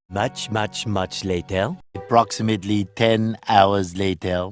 Much later. Approximately 10 hours later.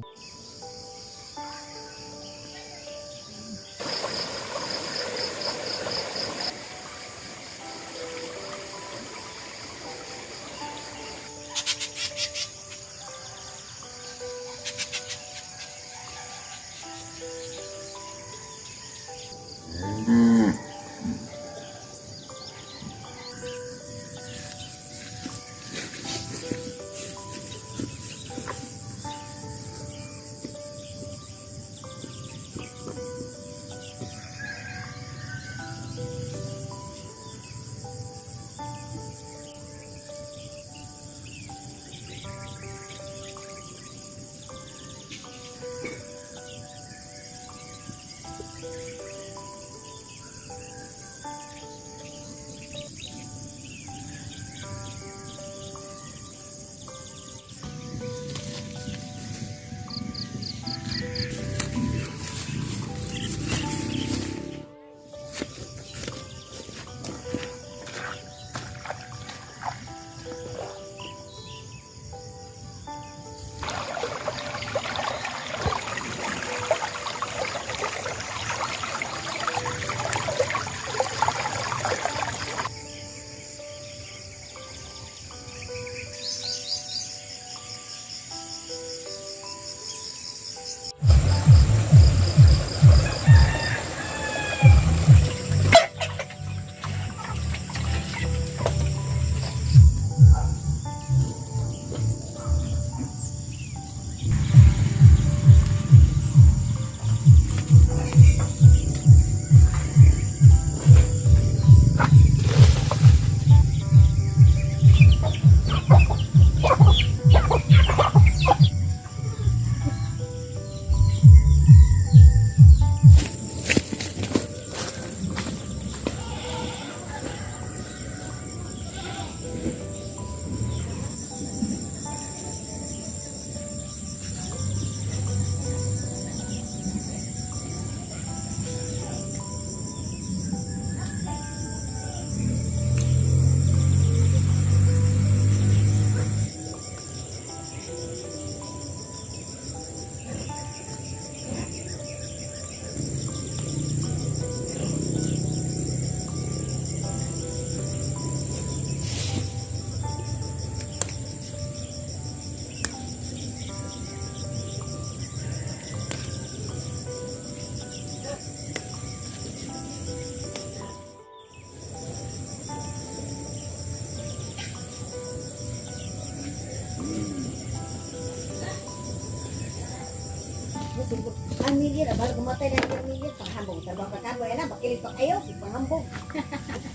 Ang million, baru kumatay na yung million, panghambog. Trabaho ka kabo, yan na, bakilig pa kayo, panghambog.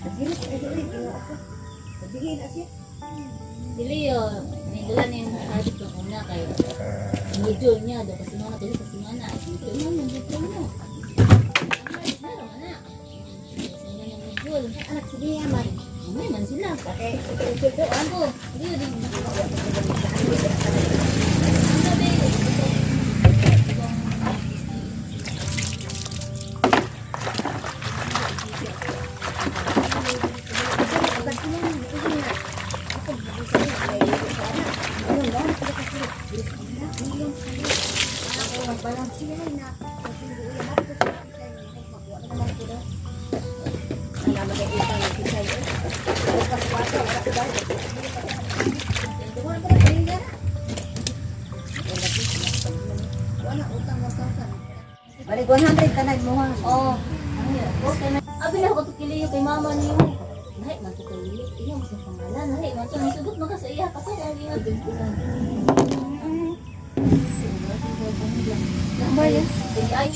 Nagdilis ka kayo ulit, yung ako. Nagdigin na siya. Dili yun, nidala na yung habit ko kung na kayo. Medyo niya, daw kasi mga tuloy kasi nga na. Ito na, medyo mo. Meron anak. Sino yung medyo? Anak si Dia, man. Umay man sila. Okay, ito, Ako, dili din. Balik 100 ka na mo ha. Oo. Okay na. Abi na ako tukiliyo kay mama niyo. Nahi man tukiliyo. Iya mas pangalan. Nahi man to nisugot man ka sa iya ka to ang iya. Number yan. Ay.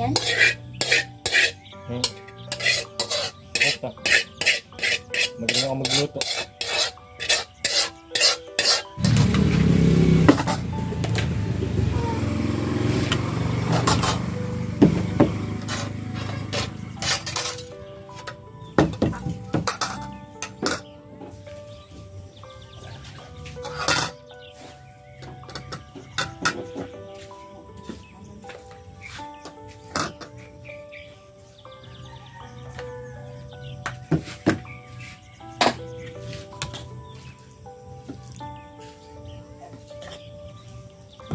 yan? Basta. Magaling ako magluto.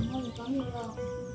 Ay, kami lang.